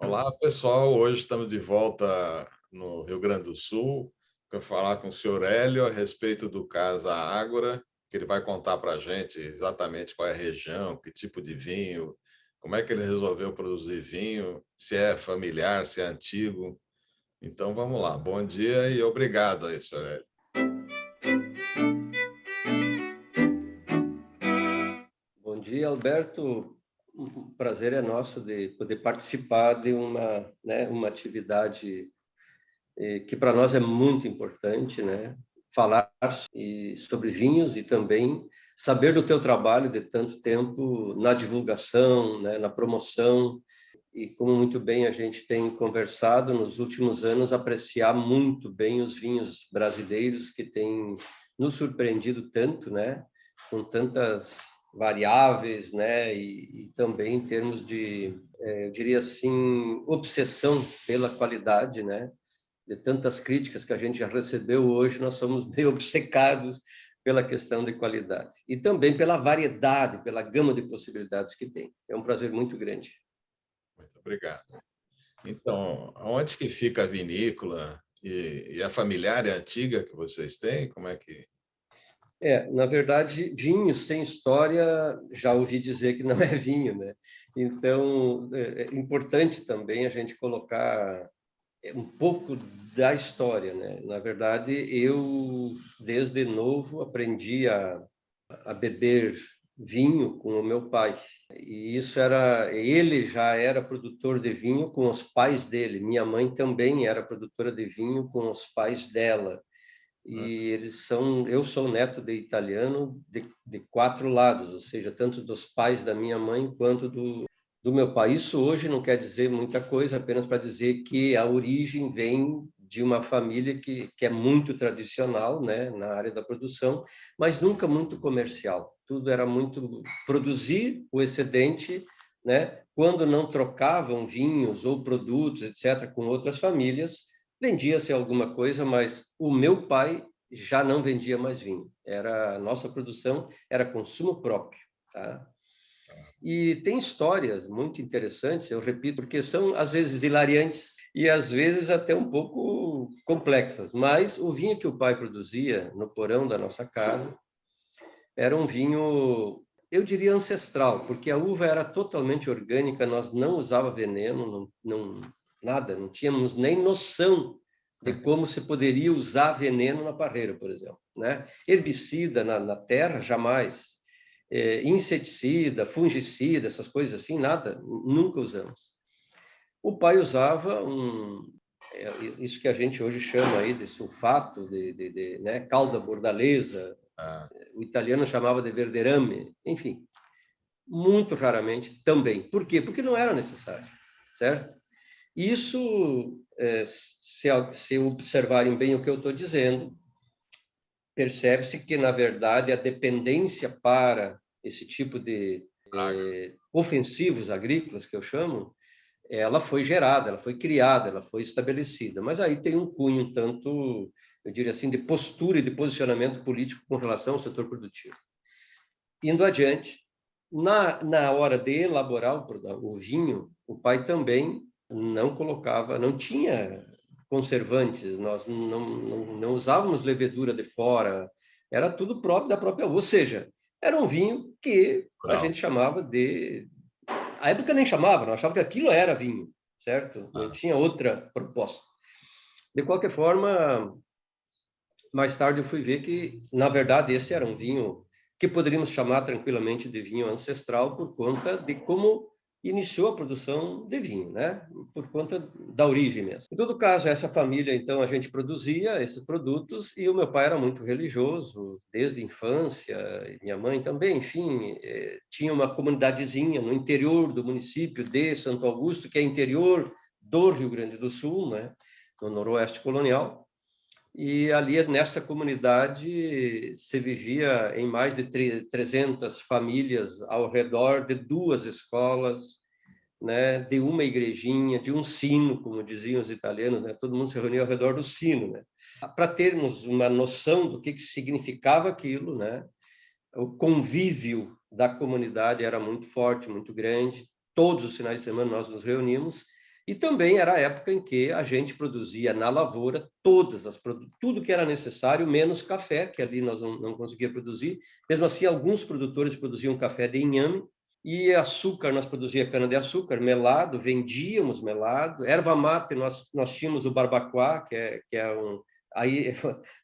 Olá, pessoal. Hoje estamos de volta no Rio Grande do Sul para falar com o senhor Hélio a respeito do Casa Ágora, que ele vai contar para a gente exatamente qual é a região, que tipo de vinho, como é que ele resolveu produzir vinho, se é familiar, se é antigo. Então, vamos lá. Bom dia e obrigado aí, senhor Hélio. Bom dia, Alberto. Um prazer é nosso de poder participar de uma atividade que para nós é muito importante, né? Falar sobre vinhos e também saber do teu trabalho de tanto tempo na divulgação, né? Na promoção e como muito bem a gente tem conversado nos últimos anos, apreciar muito bem os vinhos brasileiros que têm nos surpreendido tanto, né? Com tantas variáveis, né? E também em termos de, eu diria assim, obsessão pela qualidade, né? De tantas críticas que a gente já recebeu hoje, nós somos meio obcecados pela questão de qualidade. E também pela variedade, pela gama de possibilidades que tem. É um prazer muito grande. Muito obrigado. Então, onde que fica a vinícola e a familiar é antiga que vocês têm? Como é que... Na verdade, vinho sem história, já ouvi dizer que não é vinho, né? Então, é importante também a gente colocar um pouco da história, né? Na verdade, eu, desde novo, aprendi a beber vinho com o meu pai. E isso era, ele já era produtor de vinho com os pais dele. Minha mãe também era produtora de vinho com os pais dela. E eles são, eu sou neto de italiano de quatro lados, ou seja, tanto dos pais da minha mãe quanto do meu pai. Isso hoje não quer dizer muita coisa, apenas para dizer que a origem vem de uma família que é muito tradicional, né, na área da produção, mas nunca muito comercial. Tudo era muito produzir o excedente, né, quando não trocavam vinhos ou produtos, etc., com outras famílias, vendia-se alguma coisa, mas o meu pai já não vendia mais vinho. Era a nossa produção era consumo próprio, tá? E tem histórias muito interessantes, eu repito, porque são às vezes hilariantes e às vezes até um pouco complexas. Mas o vinho que o pai produzia no porão da nossa casa era um vinho, eu diria ancestral, porque a uva era totalmente orgânica, nós não usava veneno, nada, não tínhamos nem noção de como se poderia usar veneno na parreira, por exemplo, né? Herbicida na terra, jamais. Inseticida, fungicida, essas coisas assim, nada, nunca usamos. O pai usava isso que a gente hoje chama aí de sulfato, né, calda bordaleza, Ah, o italiano chamava de verderame, enfim, muito raramente também. Por quê? Porque não era necessário, certo? Isso, se observarem bem o que eu estou dizendo, percebe-se que, na verdade, a dependência para esse tipo de praga. ofensivos agrícolas, que eu chamo, ela foi gerada, ela foi criada, ela foi estabelecida. Mas aí tem um cunho tanto, eu diria assim, de postura e de posicionamento político com relação ao setor produtivo. Indo adiante, na hora de elaborar o vinho, o pai também não colocava, não tinha conservantes, nós não usávamos levedura de fora, era tudo próprio da própria uva, ou seja, era um vinho que a Rural. gente chamava de... A época nem chamava, nós achávamos que aquilo era vinho, certo? Não Ah, tinha outra proposta. De qualquer forma, mais tarde eu fui ver que, na verdade, esse era um vinho que poderíamos chamar tranquilamente de vinho ancestral por conta de como iniciou a produção de vinho, né? Por conta da origem mesmo. Em todo caso, essa família, então, a gente produzia esses produtos e o meu pai era muito religioso desde a infância, e minha mãe também, enfim, tinha uma comunidadezinha no interior do município de Santo Augusto, que é interior do Rio Grande do Sul, né? No noroeste colonial. E ali, nesta comunidade, se vivia em mais de 300 famílias ao redor de duas escolas, né, de uma igrejinha, de um sino, como diziam os italianos, né, todo mundo se reunia ao redor do sino, né, para termos uma noção do que significava aquilo, né, o convívio da comunidade era muito forte, muito grande, todos os finais de semana nós nos reunimos, E também era a época em que a gente produzia na lavoura tudo que era necessário, menos café, que ali nós não conseguíamos produzir. Mesmo assim, alguns produtores produziam café de inhame, e açúcar, nós produzia cana-de-açúcar, melado, vendíamos melado. Erva mate, nós tínhamos o barbacoa, que é um... Aí,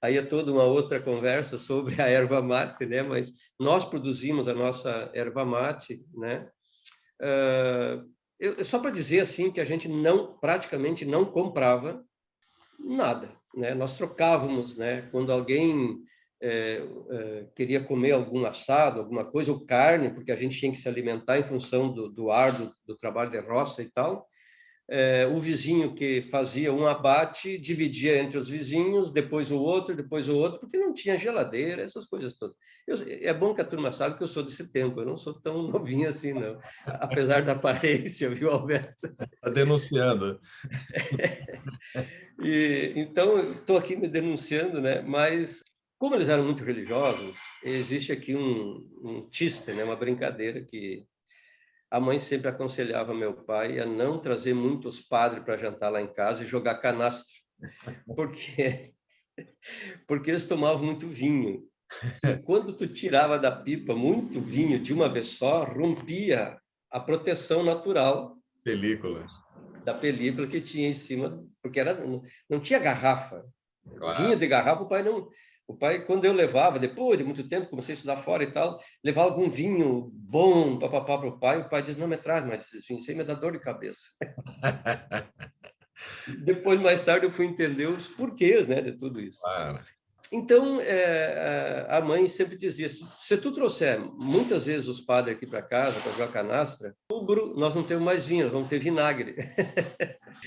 aí é toda uma outra conversa sobre a erva mate, né? Mas nós produzimos a nossa erva mate, né? Só para dizer assim que a gente praticamente não comprava nada, né? Nós trocávamos, né? Quando alguém queria comer algum assado, alguma coisa, ou carne, porque a gente tinha que se alimentar em função do ar, do trabalho de roça e tal. O vizinho que fazia um abate dividia entre os vizinhos, depois o outro, porque não tinha geladeira, essas coisas todas. É bom que a turma sabe que eu sou desse tempo, eu não sou tão novinho assim, não. Apesar da aparência, viu, Alberto? Está denunciando. Então, eu estou aqui me denunciando, né? Mas, como eles eram muito religiosos, existe aqui um chiste, né? Uma brincadeira que a mãe sempre aconselhava meu pai a não trazer muitos padres para jantar lá em casa e jogar canastra, porque porque eles tomavam muito vinho. E quando tu tirava da pipa muito vinho de uma vez só, rompia a proteção natural Película. da película que tinha em cima, porque não tinha garrafa. Vinho Claro. de garrafa, o pai não. O pai, quando eu levava, depois de muito tempo, comecei a estudar fora e tal, levava algum vinho bom, papapá, para o pai diz, não me traz, mas esse vinho me dá dor de cabeça. Depois, mais tarde, eu fui entender os porquês, né, de tudo isso. Claro. Então, a mãe sempre dizia, se tu trouxer muitas vezes os padres aqui para casa para jogar canastra, outubro nós não temos mais vinho, vamos ter vinagre.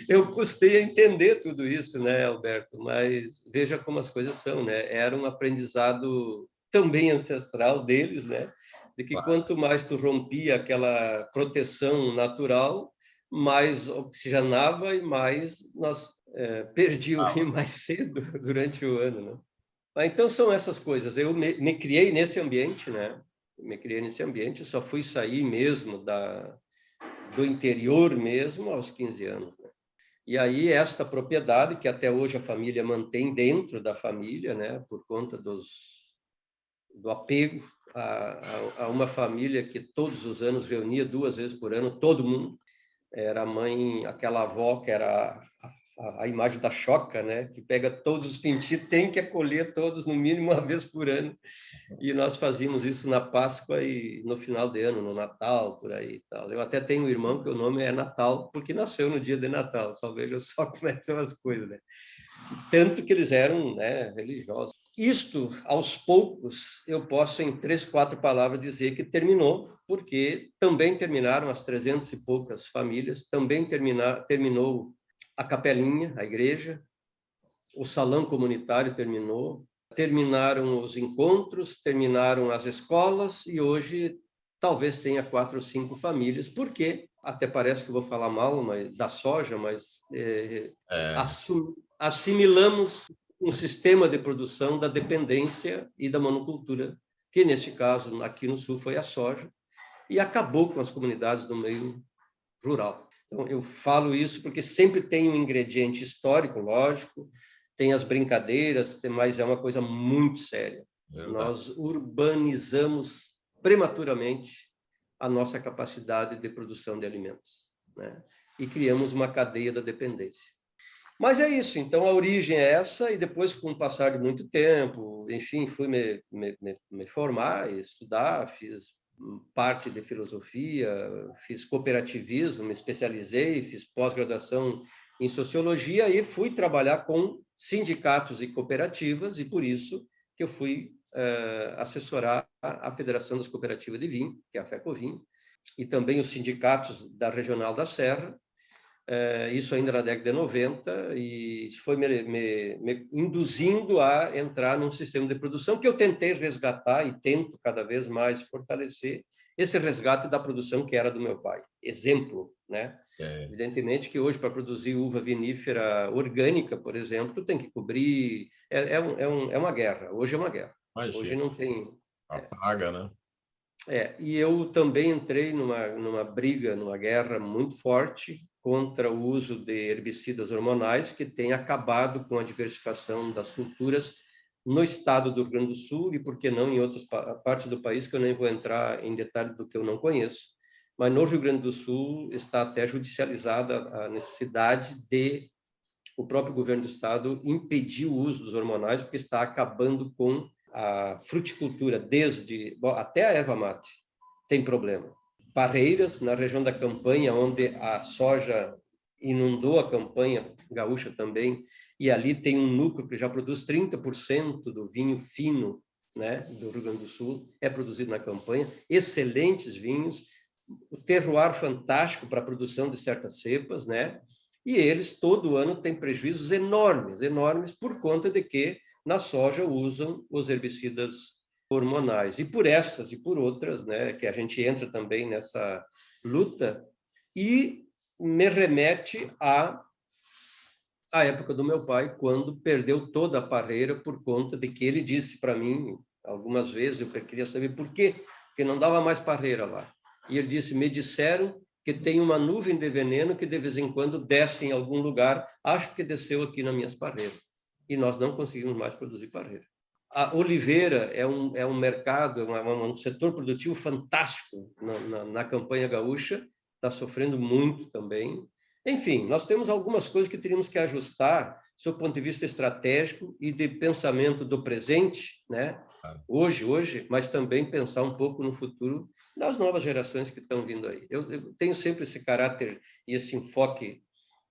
Eu custei a entender tudo isso, né, Alberto? Mas veja como as coisas são, né? Era um aprendizado também ancestral deles, né? De que Claro. quanto mais tu rompia aquela proteção natural, mais oxigenava e mais nós perdíamos mais cedo durante o ano, né? Então, são essas coisas. Eu me criei nesse ambiente, né? Me criei nesse ambiente, só fui sair mesmo do interior mesmo aos 15 anos. Né? E aí, esta propriedade, que até hoje a família mantém dentro da família, né? Por conta do apego a uma família que todos os anos reunia 2 vezes por ano, todo mundo. Era a mãe, aquela avó que era a imagem da choca, né? Que pega todos os pintinhos, tem que acolher todos no mínimo uma vez por ano. E nós fazíamos isso na Páscoa e no final de ano, no Natal, por aí e tal. Eu até tenho um irmão que o nome é Natal, porque nasceu no dia de Natal. Só veja só como é que são as coisas, né? Tanto que eles eram, né, religiosos. Isto, aos poucos, eu posso, em 3, 4 palavras, dizer que terminou, porque também terminaram as 300 e poucas famílias, também terminou a capelinha, a igreja, o salão comunitário terminou, terminaram os encontros, terminaram as escolas, e hoje talvez tenha 4 ou 5 famílias, porque, até parece que vou falar mal da soja, mas assimilamos um sistema de produção da dependência e da monocultura, que neste caso, aqui no Sul, foi a soja, e acabou com as comunidades do meio rural. Então, eu falo isso porque sempre tem um ingrediente histórico, lógico, tem as brincadeiras, mas é uma coisa muito séria. Verdade. Nós urbanizamos prematuramente a nossa capacidade de produção de alimentos, né? E criamos uma cadeia da dependência. Mas é isso, então a origem é essa, e depois, com o passar de muito tempo, enfim, fui me formar e estudar, fiz parte de filosofia, fiz cooperativismo, me especializei, fiz pós-graduação em sociologia e fui trabalhar com sindicatos e cooperativas, e por isso que eu fui assessorar a Federação das Cooperativas de Vinho, que é a FECOVINH, e também os sindicatos da Regional da Serra, isso ainda na década de 90, e isso foi me induzindo a entrar num sistema de produção que eu tentei resgatar e tento cada vez mais fortalecer esse resgate da produção que era do meu pai. Exemplo, né? Evidentemente que hoje, para produzir uva vinífera orgânica, por exemplo, tu tem que cobrir... É uma guerra. Hoje é uma guerra. Imagina. Hoje não tem... A praga, né? E eu também entrei numa briga, numa guerra muito forte contra o uso de herbicidas hormonais, que tem acabado com a diversificação das culturas no estado do Rio Grande do Sul e, por que não, em outras partes do país, que eu nem vou entrar em detalhe do que eu não conheço. Mas no Rio Grande do Sul está até judicializada a necessidade de o próprio governo do estado impedir o uso dos hormonais, porque está acabando com a fruticultura, até a erva mate tem problema. Parreiras, na região da Campanha, onde a soja inundou a campanha gaúcha também, e ali tem um núcleo que já produz 30% do vinho fino, né, do Rio Grande do Sul, é produzido na campanha, excelentes vinhos, o terroir fantástico para a produção de certas cepas, né? E eles todo ano têm prejuízos enormes, enormes, por conta de que na soja usam os herbicidas hormonais. E por essas e por outras, né, que a gente entra também nessa luta, e me remete à época do meu pai, quando perdeu toda a parreira por conta de que ele disse para mim, algumas vezes, eu queria saber por quê, porque não dava mais parreira lá. E ele disse, me disseram que tem uma nuvem de veneno que de vez em quando desce em algum lugar, acho que desceu aqui nas minhas parreiras. E nós não conseguimos mais produzir parreira. A oliveira é um mercado, um setor produtivo fantástico na campanha gaúcha, está sofrendo muito também. Enfim, nós temos algumas coisas que teríamos que ajustar, do ponto de vista estratégico e de pensamento do presente, né? Hoje, mas também pensar um pouco no futuro das novas gerações que estão vindo aí. Eu tenho sempre esse caráter e esse enfoque,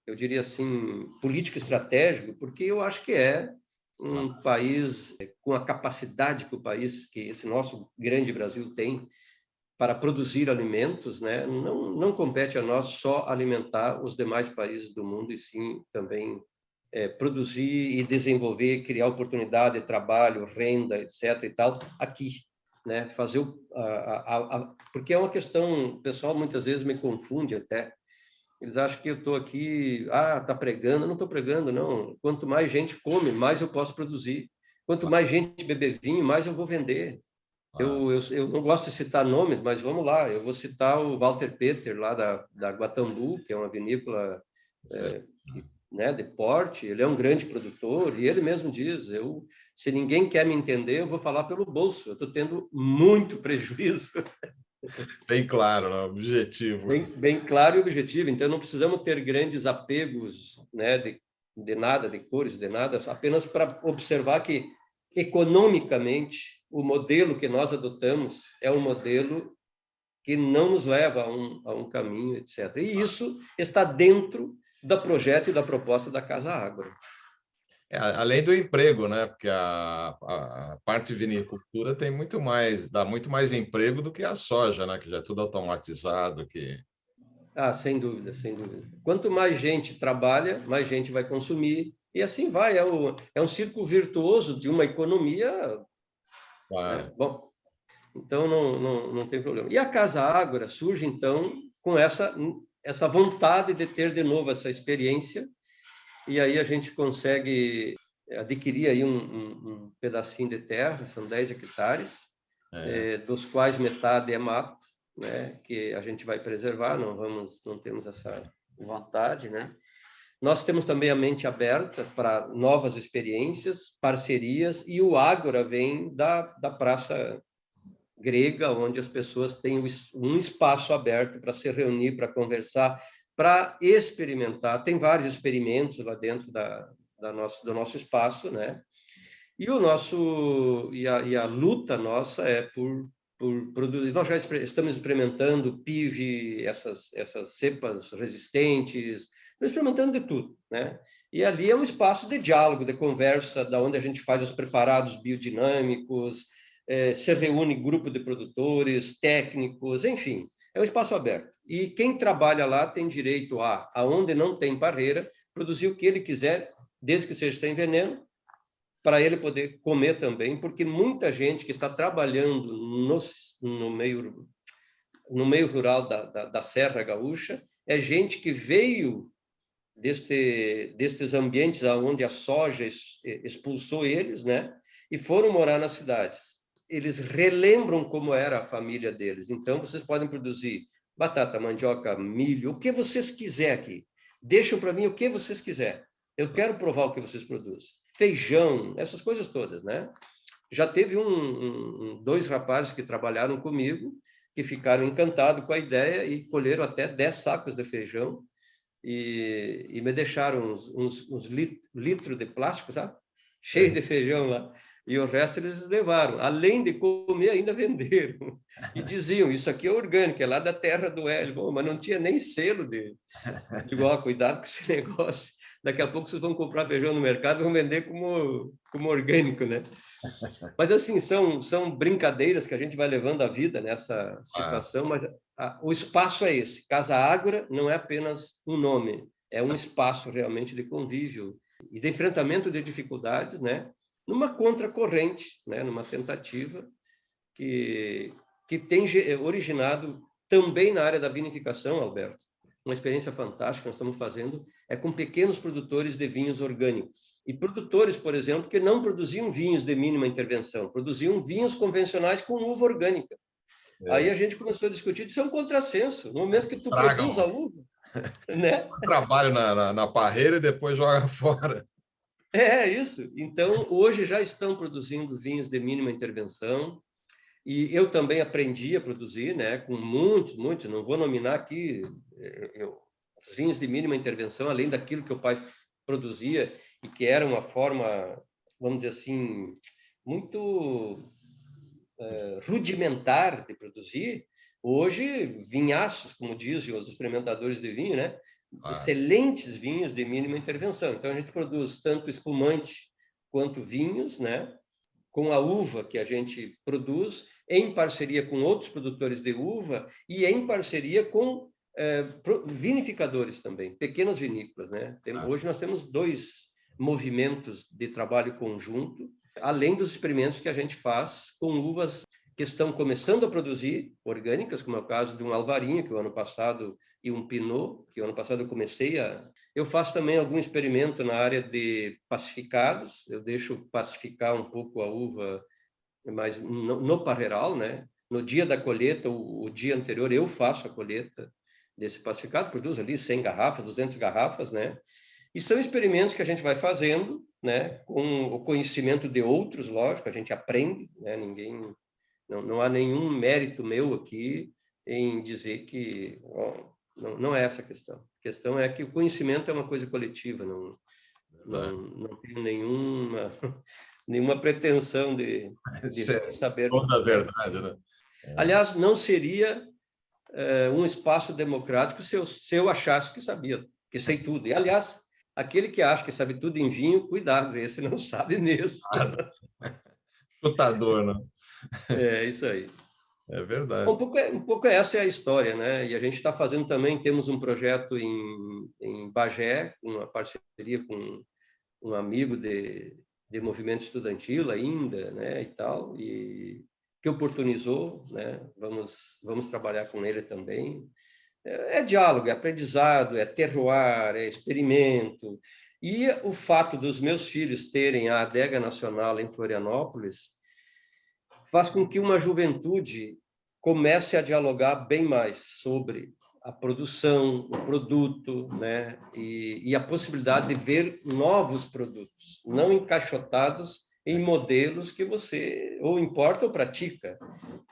eu diria assim, político estratégico, porque eu acho que é um país com a capacidade que esse nosso grande Brasil tem para produzir alimentos, né? Não compete a nós só alimentar os demais países do mundo, e sim também produzir e desenvolver, criar oportunidade de trabalho, renda, etc. e tal, aqui, né? Fazer porque é uma questão, o pessoal muitas vezes me confunde até. Eles acham que eu estou aqui, está pregando. Eu não estou pregando, não. Quanto mais gente come, mais eu posso produzir. Quanto mais gente beber vinho, mais eu vou vender. Eu não gosto de citar nomes, mas vamos lá. Eu vou citar o Walter Peter, lá da Guatambu, que é uma vinícola né, de porte. Ele é um grande produtor e ele mesmo diz, se ninguém quer me entender, eu vou falar pelo bolso. Eu estou tendo muito prejuízo. Bem claro, né? Objetivo. Bem claro e objetivo. Então, não precisamos ter grandes apegos, né, de nada, de cores, de nada, apenas para observar que, economicamente, o modelo que nós adotamos é um modelo que não nos leva a um caminho, etc. E isso está dentro do projeto e da proposta da Casa Agro. Além do emprego, né? Porque a parte vinicultura tem dá muito mais emprego do que a soja, né? Que já é tudo automatizado. Sem dúvida, sem dúvida. Quanto mais gente trabalha, mais gente vai consumir, e assim vai. É um círculo virtuoso de uma economia. Claro. Né? Bom, então não tem problema. E a Casa Ágora surge, então, com essa vontade de ter de novo essa experiência, e aí a gente consegue adquirir aí um pedacinho de terra, são 10 hectares, dos quais metade é mato, né, que a gente vai preservar, não temos essa vontade, né? Nós temos também a mente aberta para novas experiências, parcerias, e o Ágora vem da Praça Grega, onde as pessoas têm um espaço aberto para se reunir, para conversar, para experimentar. Tem vários experimentos lá dentro do nosso espaço, né? E a luta nossa é por produzir. Nós já estamos experimentando PIV, essas cepas resistentes, estamos experimentando de tudo, né? E ali é um espaço de diálogo, de conversa, da onde a gente faz os preparados biodinâmicos, se reúne grupo de produtores, técnicos, enfim, é um espaço aberto. E quem trabalha lá tem direito aonde não tem barreira, produzir o que ele quiser, desde que seja sem veneno, para ele poder comer também, porque muita gente que está trabalhando no meio rural da Serra Gaúcha é gente que veio destes ambientes onde a soja expulsou eles, né? E foram morar nas cidades. eles relembram como era a família deles. Então, vocês podem produzir batata, mandioca, milho, o que vocês quiserem aqui. Deixam para mim o que vocês quiserem. Eu quero provar o que vocês produzem. Feijão, essas coisas todas, né? Já teve dois rapazes que trabalharam comigo, que ficaram encantados com a ideia e colheram até 10 sacos de feijão e me deixaram uns litros de plástico, sabe? Cheio de feijão lá. E o resto eles levaram. Além de comer, ainda venderam. E diziam, isso aqui é orgânico, é lá da terra do Hélio. Bom, mas não tinha nem selo de... Digo, ó, cuidado com esse negócio. Daqui a pouco vocês vão comprar feijão no mercado e vão vender como orgânico, né? Mas, assim, são brincadeiras que a gente vai levando a vida nessa situação, mas o espaço é esse. Casa Ágora não é apenas um nome, é um espaço realmente de convívio e de enfrentamento de dificuldades, né? Numa contracorrente, né? Numa tentativa que tem originado também na área da vinificação, Alberto. Uma experiência fantástica que nós estamos fazendo é com pequenos produtores de vinhos orgânicos. E produtores, por exemplo, que não produziam vinhos de mínima intervenção, produziam vinhos convencionais com uva orgânica. Aí a gente começou a discutir, isso é um contrassenso. No momento que tu produz a uva, né? Trabalho na parreira e depois joga fora. É isso. Então, hoje já estão produzindo vinhos de mínima intervenção. E eu também aprendi a produzir, né? Com muitos, não vou nominar aqui vinhos de mínima intervenção, além daquilo que o pai produzia e que era uma forma, vamos dizer assim, muito rudimentar de produzir. Hoje, vinhaços, como dizem os experimentadores de vinho, né? Excelentes vinhos de mínima intervenção. Então, a gente produz tanto espumante quanto vinhos, né? Com a uva que a gente produz, em parceria com outros produtores de uva e em parceria com vinificadores também, pequenas vinícolas, né? Hoje nós temos 2 movimentos de trabalho conjunto, além dos experimentos que a gente faz com uvas que estão começando a produzir orgânicas, como é o caso de um Alvarinho, que o ano passado, e um Pinot, que o ano passado eu comecei a... Eu faço também algum experimento na área de pacificados, eu deixo pacificar um pouco a uva, mas no parreiral, né? No dia da colheita, o dia anterior, eu faço a colheita desse pacificado, produzo ali 100 garrafas, 200 garrafas, né? E são experimentos que a gente vai fazendo, né? Com o conhecimento de outros, lógico, a gente aprende, né? Não há nenhum mérito meu aqui em dizer que não é essa a questão. A questão é que o conhecimento é uma coisa coletiva, não tenho nenhuma pretensão de saber. Toda a verdade, né? Aliás, não seria um espaço democrático se eu achasse que sabia, que sei tudo. E, aliás, aquele que acha que sabe tudo em vinho, cuidado, esse não sabe mesmo. Chutador, né? É isso aí. É verdade. Um pouco essa é a história, né? E a gente está fazendo também, temos um projeto em Bagé, uma parceria com um amigo de movimento estudantil ainda, né? E tal, e que oportunizou, né? Vamos trabalhar com ele também. É diálogo, é aprendizado, é terroir, é experimento. E o fato dos meus filhos terem a Adega Nacional em Florianópolis faz com que uma juventude comece a dialogar bem mais sobre a produção, o produto, né? E a possibilidade de ver novos produtos, não encaixotados em modelos que você ou importa ou pratica.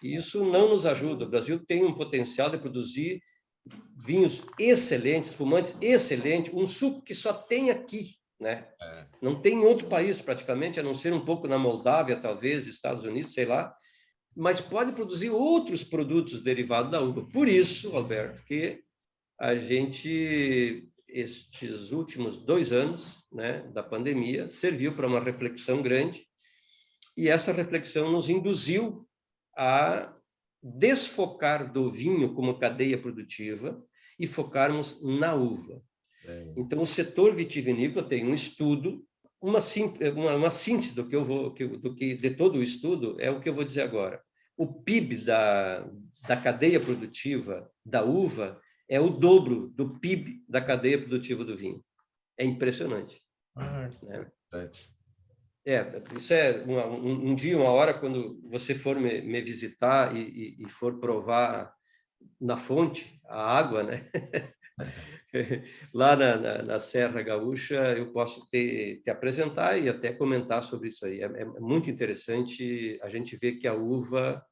E isso não nos ajuda. O Brasil tem um potencial de produzir vinhos excelentes, espumantes excelentes, um suco que só tem aqui, né? Não tem em outro país praticamente, a não ser um pouco na Moldávia, talvez, Estados Unidos, sei lá, mas pode produzir outros produtos derivados da uva. Por isso, Alberto, que a gente, estes últimos 2 anos, né, da pandemia, serviu para uma reflexão grande, e essa reflexão nos induziu a desfocar do vinho como cadeia produtiva e focarmos na uva. Então, o setor vitivinícola tem um estudo, uma síntese do que eu vou, de todo o estudo é o que eu vou dizer agora. O PIB da cadeia produtiva da uva é o dobro do PIB da cadeia produtiva do vinho. É impressionante. Né? Isso é um dia, uma hora, quando você for me visitar e for provar na fonte a água, né? Lá na Serra Gaúcha, eu posso te apresentar e até comentar sobre isso aí. É muito interessante a gente ver que a uva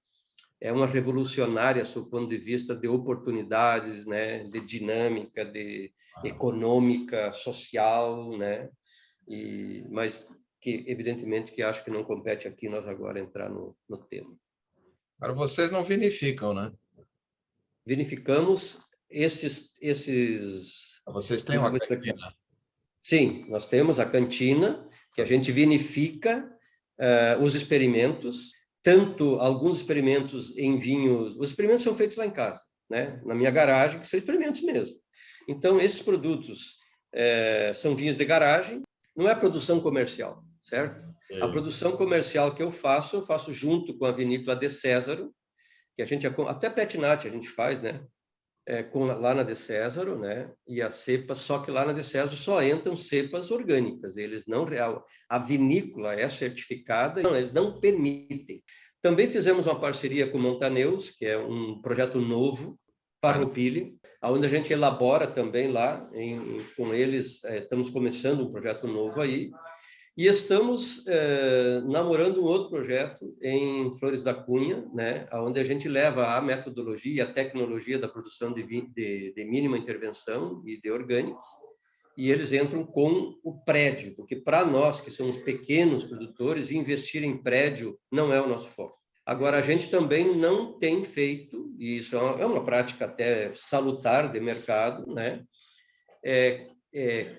é uma revolucionária, sob o ponto de vista de oportunidades, né, de dinâmica, de econômica, social, né, mas que evidentemente que acho que não compete aqui nós agora entrar no tema. Para vocês não vinificam, né? Vinificamos esses Vocês têm como que eu uma vou explicar? cantina. Sim, nós temos a cantina, que a gente vinifica os experimentos, tanto alguns experimentos em vinhos, os experimentos são feitos lá em casa, né? Na minha garagem, que são experimentos mesmo. Então, esses produtos são vinhos de garagem, não é produção comercial, certo? A produção comercial que eu faço junto com a vinícola de Césaro, que a gente, até Petinat a gente faz, né? Lá na de Césaro, né? E a cepa, só que lá na de Césaro só entram cepas orgânicas. Eles não, a vinícola é certificada, não, eles não permitem. Também fizemos uma parceria com Montaneus, que é um projeto novo, Farroupilha, onde a gente elabora também lá com eles. Estamos começando um projeto novo aí. E estamos namorando um outro projeto em Flores da Cunha, né, onde a gente leva a metodologia, a tecnologia da produção de mínima intervenção e de orgânicos, e eles entram com o prédio, porque para nós, que somos pequenos produtores, investir em prédio não é o nosso foco. Agora, a gente também não tem feito, e isso é uma prática até salutar de mercado, né,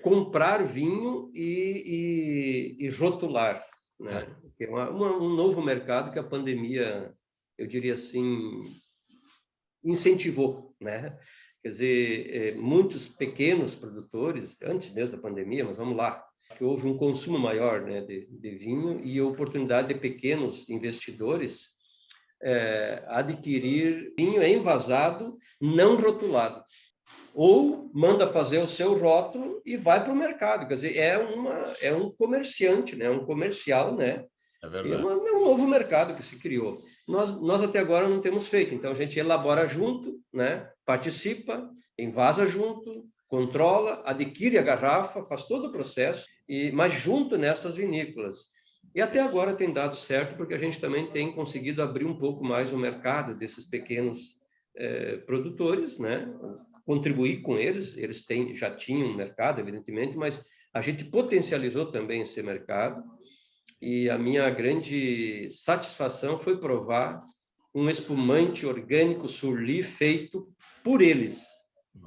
comprar vinho e rotular, né? É um novo mercado que a pandemia, eu diria assim, incentivou, né? Quer dizer, muitos pequenos produtores, antes mesmo da pandemia, mas vamos lá, que houve um consumo maior, né, de vinho e a oportunidade de pequenos investidores adquirir vinho envasado, não rotulado. Ou manda fazer o seu rótulo e vai para o mercado. Quer dizer, é um comerciante, né? Um comercial, né? É verdade. É um novo mercado que se criou. Nós até agora não temos feito, então a gente elabora junto, né? Participa, envasa junto, controla, adquire a garrafa, faz todo o processo, mas junto nessas vinícolas. E até agora tem dado certo, porque a gente também tem conseguido abrir um pouco mais o mercado desses pequenos produtores, né? Contribuir com eles, eles já tinham um mercado, evidentemente, mas a gente potencializou também esse mercado, e a minha grande satisfação foi provar um espumante orgânico Surly feito por eles,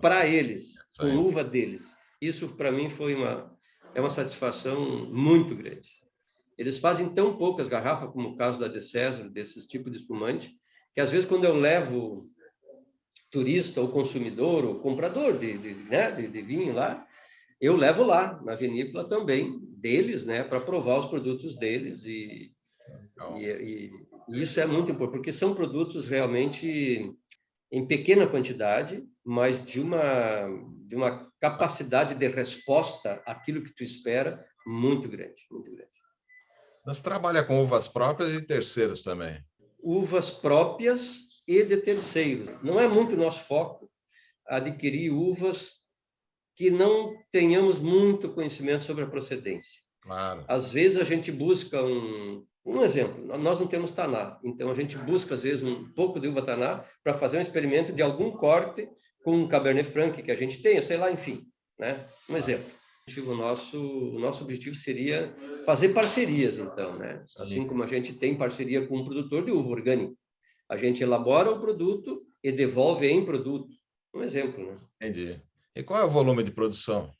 para eles, com uva deles. Isso, para mim, é uma satisfação muito grande. Eles fazem tão poucas garrafas, como o caso da de César, desses tipos de espumante, que às vezes quando eu levo turista, ou consumidor, ou comprador de vinho lá, eu levo lá, na vinícola também, deles, né, para provar os produtos deles, e isso é muito importante, porque são produtos realmente em pequena quantidade, mas de uma capacidade de resposta àquilo que tu espera muito grande, muito grande. Nós trabalhamos com uvas próprias e terceiros também. Uvas próprias e de terceiros. Não é muito nosso foco adquirir uvas que não tenhamos muito conhecimento sobre a procedência. Claro. Às vezes a gente busca um exemplo, nós não temos taná, então a gente busca às vezes um pouco de uva taná para fazer um experimento de algum corte com um Cabernet Franc que a gente tenha, sei lá, enfim, né? Um exemplo. O nosso objetivo seria fazer parcerias, então, né? Assim como a gente tem parceria com um produtor de uva orgânica. A gente elabora o produto e devolve em produto. Um exemplo, né? Entendi. E qual é o volume de produção?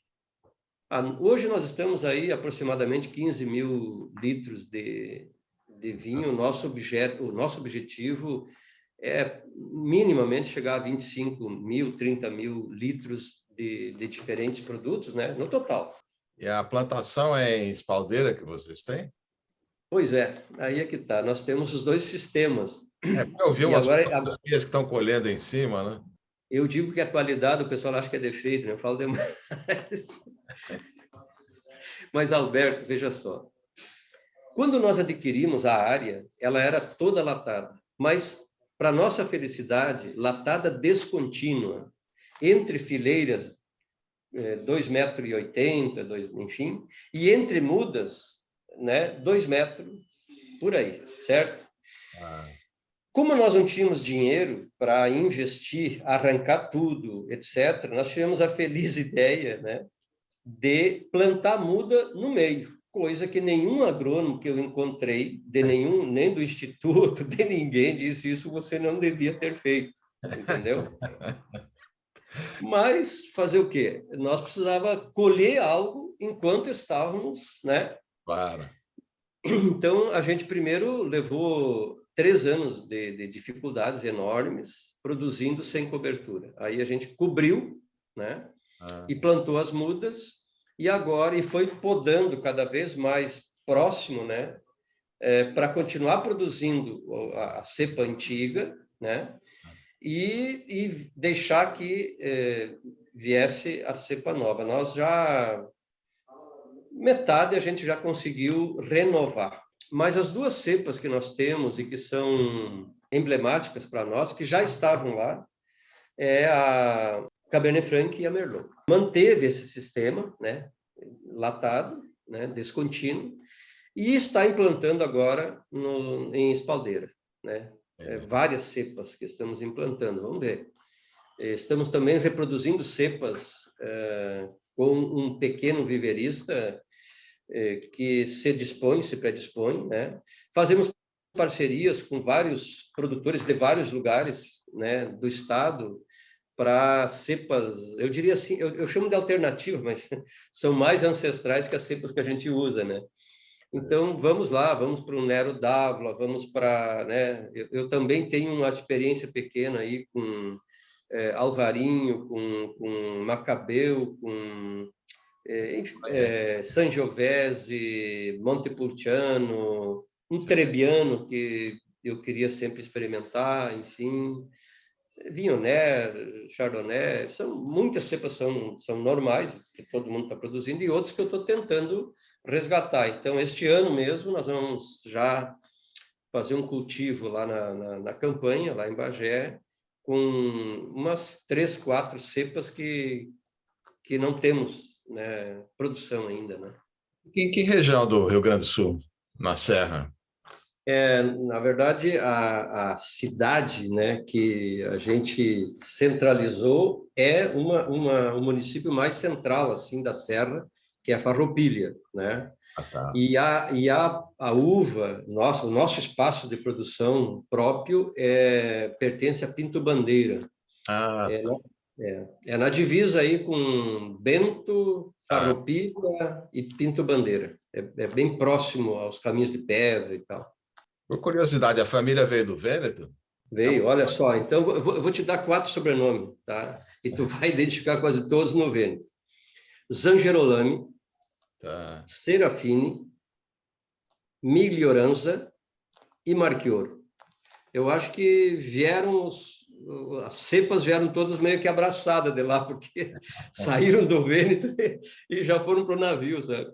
Hoje nós estamos aí aproximadamente 15 mil litros de vinho. O nosso objetivo é minimamente chegar a 25 mil, 30 mil litros de diferentes produtos, né? No total. E a plantação é em espaldeira que vocês têm? Pois é, aí é que está. Nós temos os dois sistemas. Eu vi E umas agora fotografias que estão colhendo em cima, né? eu digo que a qualidade o pessoal acha que é defeito, né? Eu falo demais. Mas, Alberto, veja só. Quando nós adquirimos a área, ela era toda latada, mas, para nossa felicidade, latada descontínua, entre fileiras 2,80 m, enfim, e entre mudas, né, 2 metros, por aí, certo? Ah, Como nós não tínhamos dinheiro para investir, arrancar tudo, etc., nós tivemos a feliz ideia, né, de plantar muda no meio, coisa que nenhum agrônomo que eu encontrei, nem do instituto, de ninguém, disse isso você não devia ter feito, entendeu? Mas fazer o quê? Nós precisava colher algo enquanto estávamos, né? claro. Então, a gente primeiro levou 3 anos de dificuldades enormes, produzindo sem cobertura. Aí a gente cobriu, né? Ah, E plantou as mudas, e agora, e foi podando cada vez mais próximo, né? Para continuar produzindo a cepa antiga, né? E deixar que viesse a cepa nova. Nós já metade a gente já conseguiu renovar. Mas as 2 cepas que nós temos e que são emblemáticas para nós, que já estavam lá, é a Cabernet Franc e a Merlot. Manteve esse sistema, né, latado, né, descontínuo, e está implantando agora em espaldeira, né? Várias cepas que estamos implantando, vamos ver. Estamos também reproduzindo cepas com um pequeno viverista que se predispõe, né? Fazemos parcerias com vários produtores de vários lugares, né, do estado, para cepas, eu diria assim, eu chamo de alternativa, mas são mais ancestrais que as cepas que a gente usa, né? Então, vamos lá, vamos para o Nero d'Avola, vamos para, né, eu também tenho uma experiência pequena aí com Alvarinho, com Macabeu, com Sangiovese, Montepulciano, um Trebbiano que eu queria sempre experimentar, enfim, Viognier, Chardonnay, muitas cepas são normais, que todo mundo está produzindo, e outros que eu estou tentando resgatar. Então, este ano mesmo, nós vamos já fazer um cultivo lá na campanha, lá em Bagé, com umas 3, 4 cepas que não temos, né, produção ainda, né? em que região do Rio Grande do Sul? Na Serra? Na verdade, a cidade, né, que a gente centralizou é o município mais central assim da Serra, que é Farroupilha, né? Ah, tá. A uva, o nosso espaço de produção próprio pertence a Pinto Bandeira. Ah, É, tá. é na divisa aí com Bento, Ah, Farroupilha e Pinto Bandeira. É bem próximo aos caminhos de pedra e tal. por curiosidade, a família veio do Vêneto? É uma... Veio, olha só. Então, eu vou te dar 4 sobrenomes, tá? E tu vai identificar quase todos no Vêneto. Zangerolami, Tá. Serafini, Miglioranza e Marchioro. Eu acho que as cepas vieram todas meio que abraçadas de lá, porque saíram do Vêneto e já foram para o navio, sabe?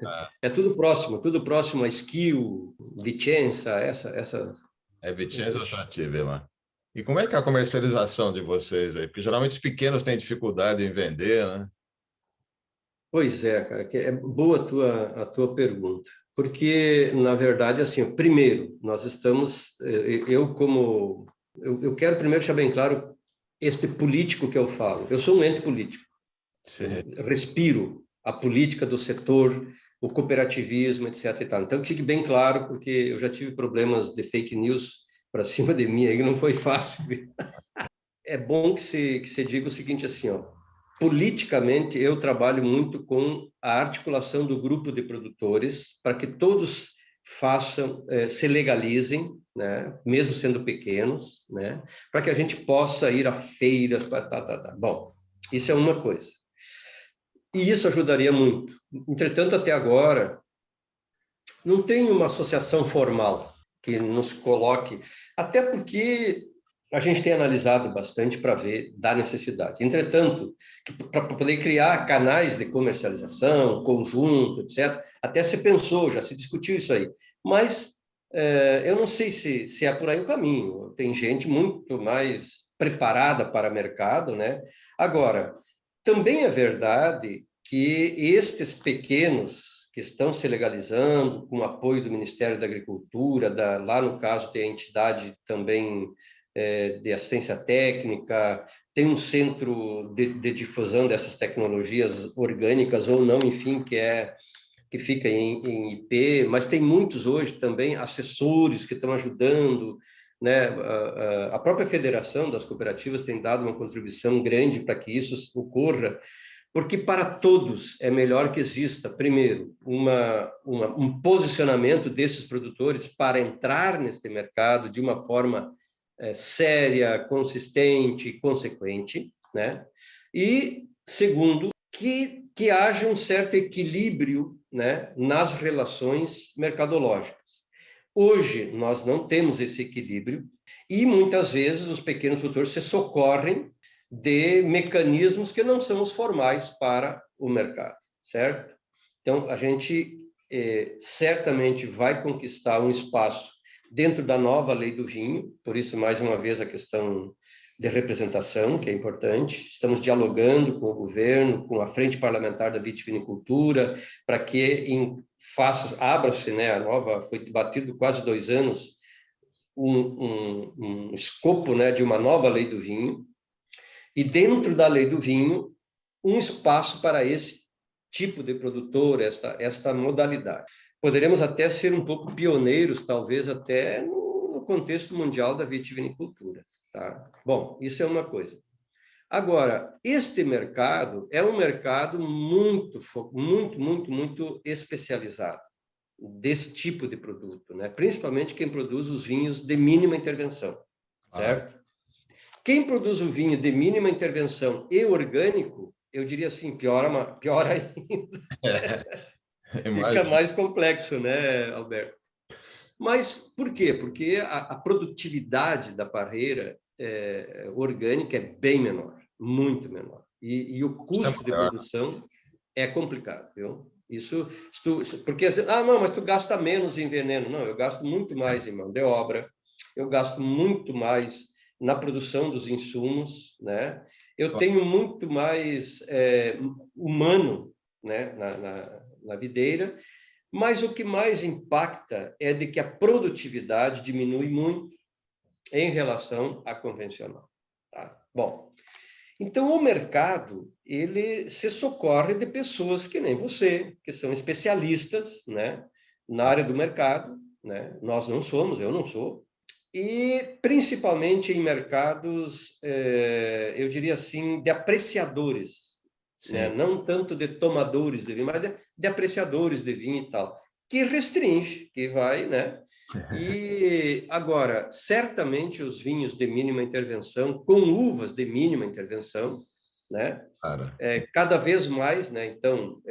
Ah, É tudo próximo a Schio, Vicenza, essa. é Vicenza, eu já tive lá. E como é que é a comercialização de vocês aí? Porque geralmente os pequenos têm dificuldade em vender, né? Pois é, cara, que é boa a tua pergunta. Porque, na verdade, assim, primeiro, nós estamos, eu quero primeiro deixar bem claro este político que eu falo. Eu sou um ente político. Sim. Eu respiro a política do setor, o cooperativismo, etc. E tal. Então, que fique bem claro, porque eu já tive problemas de fake news para cima de mim, aí não foi fácil. É bom que se diga o seguinte assim, ó, politicamente eu trabalho muito com a articulação do grupo de produtores para que todos façam, se legalizem, né, mesmo sendo pequenos, né, para que a gente possa ir a feiras, tá. Bom, isso é uma coisa. E isso ajudaria muito. Entretanto, até agora, não tem uma associação formal que nos coloque, até porque a gente tem analisado bastante para ver da necessidade. Entretanto, para poder criar canais de comercialização, conjunto, etc., até se pensou, já se discutiu isso aí. Mas eu não sei se é por aí o caminho. Tem gente muito mais preparada para o mercado, né? Agora, também é verdade que estes pequenos que estão se legalizando, com o apoio do Ministério da Agricultura, lá no caso tem a entidade também de assistência técnica, tem um centro de difusão dessas tecnologias orgânicas ou não, enfim, que fica em IP, mas tem muitos hoje também assessores que estão ajudando, né? A própria Federação das Cooperativas tem dado uma contribuição grande para que isso ocorra, porque para todos é melhor que exista, primeiro, um posicionamento desses produtores para entrar neste mercado de uma forma séria, consistente, consequente, né? E, segundo, que haja um certo equilíbrio, né, nas relações mercadológicas. Hoje, nós não temos esse equilíbrio e, muitas vezes, os pequenos produtores se socorrem de mecanismos que não são os formais para o mercado, certo? Então, a gente certamente vai conquistar um espaço dentro da nova lei do vinho, por isso, mais uma vez, a questão de representação, que é importante. Estamos dialogando com o governo, com a Frente Parlamentar da Vitivinicultura, para que abra-se, né, a nova, foi debatido quase 2 anos, um escopo, né, de uma nova lei do vinho, e dentro da lei do vinho, um espaço para esse tipo de produtor, esta modalidade. Poderemos até ser um pouco pioneiros, talvez até no contexto mundial da vitivinicultura. Tá? Bom, isso é uma coisa. Agora, este mercado é um mercado muito especializado desse tipo de produto, né? Principalmente quem produz os vinhos de mínima intervenção, certo? Quem produz o vinho de mínima intervenção e orgânico, eu diria assim, pior ainda. Fica mais complexo, né, Alberto? Mas por quê? Porque a produtividade da parreira orgânica é bem menor, muito menor. E o custo de produção é complicado, viu? Porque não, mas tu gasta menos em veneno. Não, eu gasto muito mais em mão de obra, eu gasto muito mais na produção dos insumos, né? Eu tenho muito mais humano, né, na videira, mas o que mais impacta é de que a produtividade diminui muito em relação à convencional. Tá? Bom, então o mercado ele se socorre de pessoas que nem você, que são especialistas, né, na área do mercado, né? Nós não somos, eu não sou, e principalmente em mercados, eu diria assim, de apreciadores, né? Não tanto de tomadores de vinho, mas de apreciadores de vinho e tal, que restringe, que vai, né? E agora, certamente os vinhos de mínima intervenção, com uvas de mínima intervenção, né? Cada vez mais, né? Então,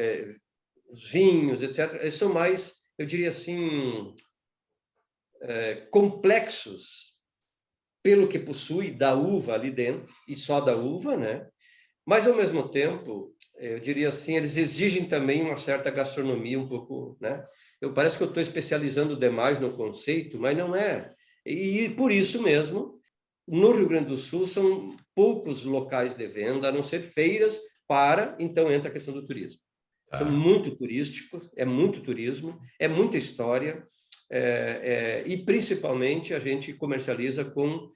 os vinhos, etc., eles são mais, eu diria assim, complexos pelo que possui da uva ali dentro, e só da uva, né? Mas, ao mesmo tempo, eu diria assim, eles exigem também uma certa gastronomia um pouco, né? Parece que eu estou especializando demais no conceito, mas não é. E por isso mesmo, no Rio Grande do Sul, são poucos locais de venda, a não ser feiras, então entra a questão do turismo. São muito turísticos, é muito turismo, é muita história, e principalmente a gente comercializa com,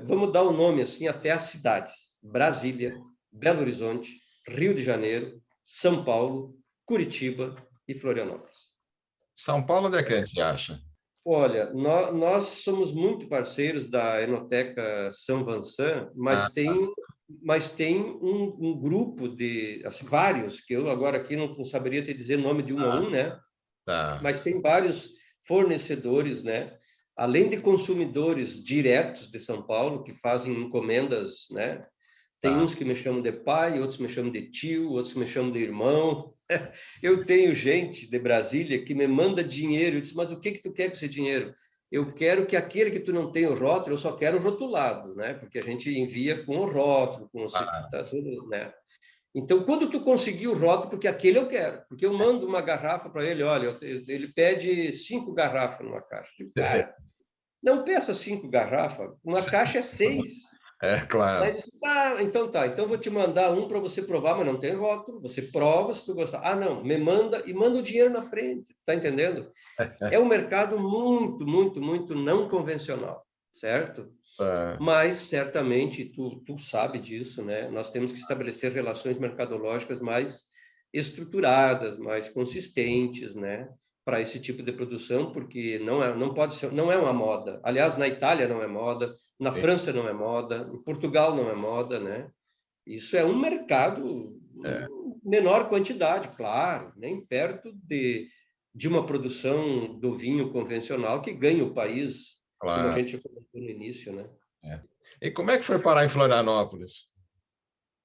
vamos dar o nome assim, até as cidades: Brasília, Belo Horizonte, Rio de Janeiro, São Paulo, Curitiba e Florianópolis. São Paulo, onde é que a gente acha? Olha, nós somos muito parceiros da Enoteca São Vincent, mas tem um grupo de, assim, vários, que eu agora aqui não saberia te dizer nome de um a um, né? Mas tem vários fornecedores, né? Além de consumidores diretos de São Paulo, que fazem encomendas, né? Tem uns que me chamam de pai, outros me chamam de tio, outros me chamam de irmão. Eu tenho gente de Brasília que me manda dinheiro. Eu disse, mas o que tu quer com esse dinheiro? eu quero que aquele que tu não tem o rótulo, eu só quero o rotulado, né? Porque a gente envia com o rótulo, com o tá tudo, né? Então, quando tu conseguir o rótulo, porque aquele eu quero, porque eu mando uma garrafa para ele, olha, ele pede 5 garrafas numa caixa. Digo, cara, não peça 5 garrafas, uma caixa é 6. É, Daí claro. disse, então tá, então vou te mandar um para você provar, mas não tem rótulo, você prova se tu gostar. Ah, não, me manda e manda o dinheiro na frente, tá entendendo? É um mercado muito, muito, muito não convencional, certo? É, Mas, certamente, tu sabe disso, né? Nós temos que estabelecer relações mercadológicas mais estruturadas, mais consistentes, né? Para esse tipo de produção, porque não pode ser, não é uma moda. Aliás, na Itália não é moda, na sim, França não é moda, em Portugal não é moda, né? Isso é um mercado é, menor quantidade, claro, nem perto de uma produção do vinho convencional que ganha o país, como a claro. gente comentou no início, né? É. E como é que foi parar em Florianópolis?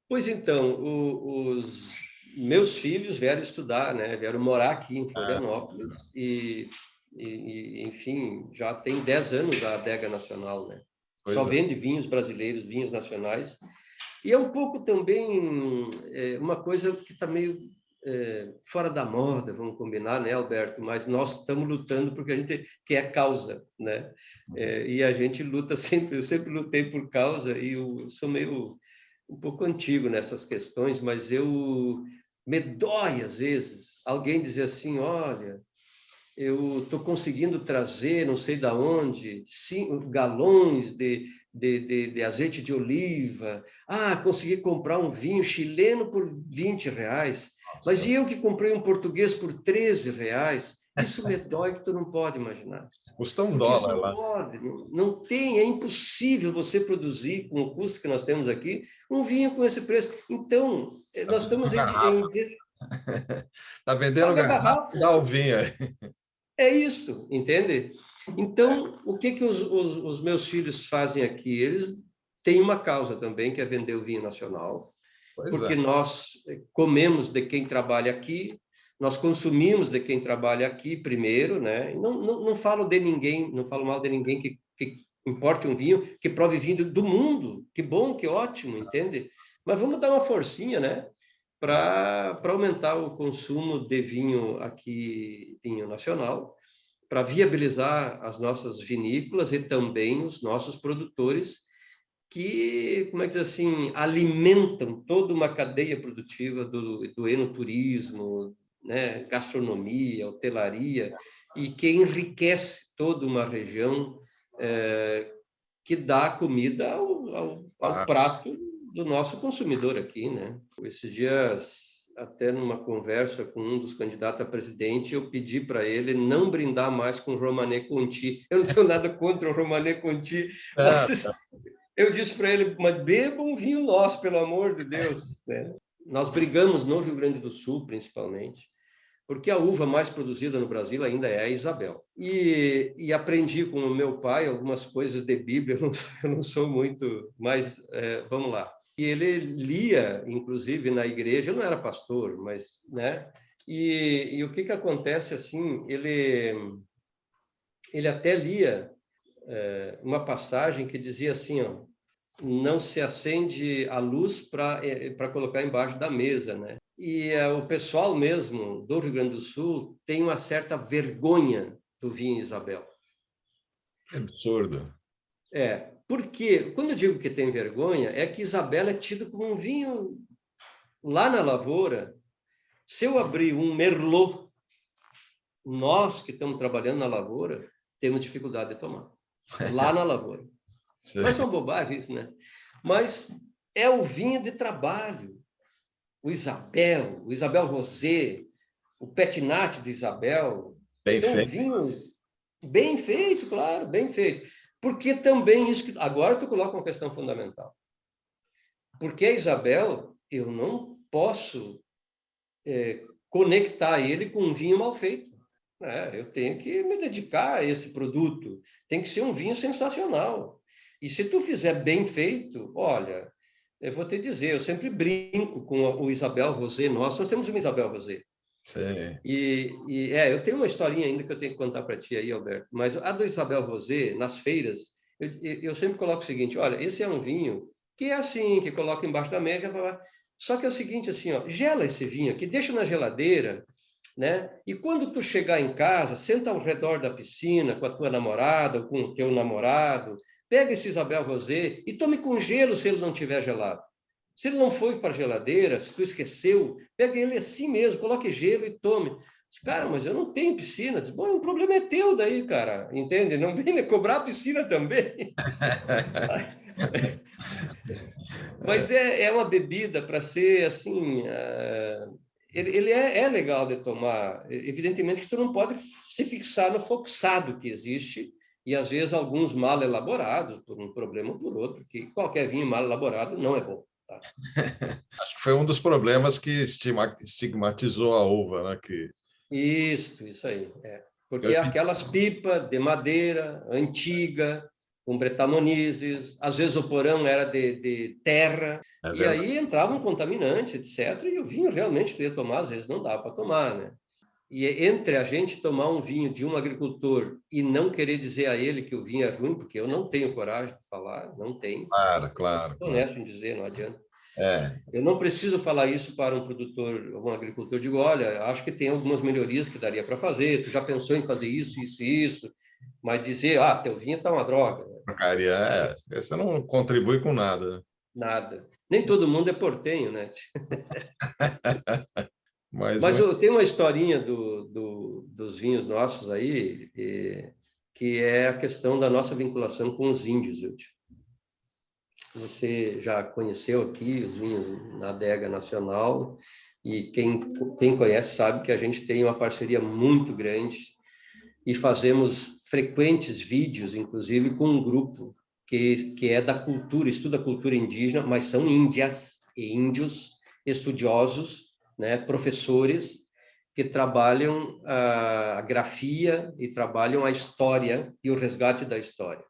Pois então, os meus filhos vieram estudar, né? Vieram morar aqui em Ah, Florianópolis enfim, já tem 10 anos a Adega Nacional, né? Só pois é. vende vinhos brasileiros, vinhos nacionais. E é um pouco também uma coisa que está meio fora da moda, vamos combinar, né, Alberto? Mas nós estamos lutando porque a gente quer causa, né? E a gente luta sempre, eu sempre lutei por causa e eu sou meio um pouco antigo nessas questões, mas eu me dói às vezes alguém dizer assim, olha, eu estou conseguindo trazer, não sei da onde, 5 galões de azeite de oliva. Ah, consegui comprar um vinho chileno por R$ 20. Mas Nossa, e eu que comprei um português por R$ 13? Isso me dói que tu não pode imaginar. custa um Porque isso dólar não lá. pode, não tem, é impossível você produzir, com o custo que nós temos aqui, um vinho com esse preço. Então, Tá nós vendendo estamos garrafa. Tá vendendo paga a garrafa e garrafa. dá o vinho aí. É isso, entende? Então, o que que os meus filhos fazem aqui? Eles têm uma causa também, que é vender o vinho nacional, Pois porque é. nós comemos de quem trabalha aqui, nós consumimos de quem trabalha aqui primeiro, né? Não falo de ninguém, não falo mal de ninguém que importe um vinho, que prove vinho do mundo. Que bom, que ótimo, entende? Mas vamos dar uma forcinha, né? Para aumentar o consumo de vinho aqui, vinho nacional, para viabilizar as nossas vinícolas e também os nossos produtores que, como é que diz assim, alimentam toda uma cadeia produtiva do enoturismo, né, gastronomia, hotelaria, e que enriquece toda uma região que dá comida ao Ah, prato do nosso consumidor aqui, né? Esses dias, até numa conversa com um dos candidatos a presidente, eu pedi para ele não brindar mais com Romanée Conti. Eu não tenho nada contra o Romanée Conti, é, mas eu disse para ele, mas beba um vinho nosso, pelo amor de Deus, né? Nós brigamos no Rio Grande do Sul, principalmente, porque a uva mais produzida no Brasil ainda é a Isabel. E aprendi com o meu pai algumas coisas de Bíblia, eu não sou muito, mas vamos lá. E ele lia, inclusive, na igreja, eu não era pastor, mas, né? E o que que acontece, assim, ele até lia uma passagem que dizia assim, ó, não se acende a luz para colocar embaixo da mesa, né? E o pessoal mesmo do Rio Grande do Sul tem uma certa vergonha do vinho Isabel. que absurdo. Porque quando eu digo que tem vergonha, é que Isabel é tido como um vinho lá na lavoura. Se eu abrir um Merlot, nós que estamos trabalhando na lavoura, temos dificuldade de tomar. Lá na lavoura. Mas Sim. são bobagens, né? Mas é o vinho de trabalho. O Isabel Rosé, o Petinat de Isabel, Bem são feito. vinhos bem feitos, claro, bem feitos. Porque também isso que agora tu coloca uma questão fundamental. Porque a Isabel, eu não posso conectar ele com um vinho mal feito. Eu tenho que me dedicar a esse produto. Tem que ser um vinho sensacional. E se tu fizer bem feito, olha, eu vou te dizer, eu sempre brinco com o Isabel Rosé. Nós temos uma Isabel Rosé. Sim. Eu tenho uma historinha ainda que eu tenho que contar para ti aí, Alberto, mas a do Isabel Rosé, nas feiras, eu sempre coloco o seguinte, olha, esse é um vinho que é assim, que coloca embaixo da mesa, só que é o seguinte, assim, ó, gela esse vinho aqui, deixa na geladeira, né? E quando tu chegar em casa, senta ao redor da piscina com a tua namorada ou com o teu namorado, pega esse Isabel Rosé e tome com gelo se ele não tiver gelado. Se ele não foi para a geladeira, se tu esqueceu, pega ele assim mesmo, coloque gelo e tome. Diz, cara, mas eu não tenho piscina. Diz, bom, o problema é teu daí, cara, entende? Não vem me cobrar a piscina também. Mas é uma bebida para ser assim. Ele é legal de tomar. Evidentemente que tu não pode se fixar no foxado que existe, e às vezes alguns mal elaborados, por um problema ou por outro, que qualquer vinho mal elaborado não é bom. Tá? Acho que foi um dos problemas que estigmatizou a uva, né? Isso aí. Porque Eu, aquelas pipas de madeira antiga, com bretamonídeos, às vezes o porão era de terra, é e verdade. aí entrava um contaminante, etc. E o vinho realmente tu ia tomar, às vezes não dá para tomar, né? E entre a gente tomar um vinho de um agricultor e não querer dizer a ele que o vinho é ruim, porque eu não tenho coragem de falar, não tenho, Claro, eu claro, sou claro. honesto em dizer, não adianta. É, Eu não preciso falar isso para um produtor, um agricultor. Digo, olha, acho que tem algumas melhorias que daria para fazer. Tu já pensou em fazer isso, isso e isso? Mas dizer, teu vinho está uma droga, né? porcaria, você não contribui com nada, né? Nada. Nem todo mundo é portenho, né? Mas Mas muito. eu tenho uma historinha dos vinhos nossos aí, que é a questão da nossa vinculação com os índios, Wilton. Você já conheceu aqui os vinhos na Adega Nacional, e quem conhece sabe que a gente tem uma parceria muito grande e fazemos frequentes vídeos, inclusive com um grupo que é da cultura, estuda a cultura indígena, mas são índias e índios estudiosos, né, professores, que trabalham a grafia e trabalham a história e o resgate da história.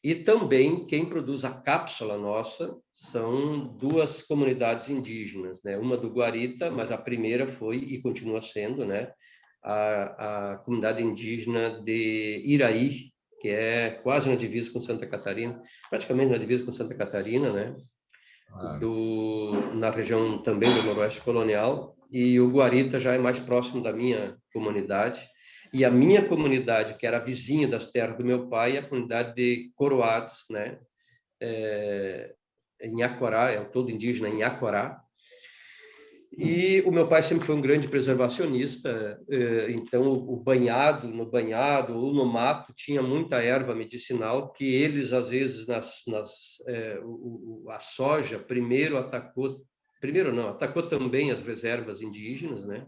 E também quem produz a cápsula nossa são duas comunidades indígenas, né? Uma do Guarita, mas a primeira foi e continua sendo, né? A comunidade indígena de Iraí, que é quase na divisa com Santa Catarina, praticamente na divisa com Santa Catarina, né? Claro. Na região também do Noroeste Colonial, e o Guarita já é mais próximo da minha comunidade. E a minha comunidade, que era vizinha das terras do meu pai, é a comunidade de Coroados, né? Em Acorá, é o todo indígena em Acorá. E o meu pai sempre foi um grande preservacionista, então no banhado ou no mato tinha muita erva medicinal que eles às vezes a soja atacou também as reservas indígenas, né?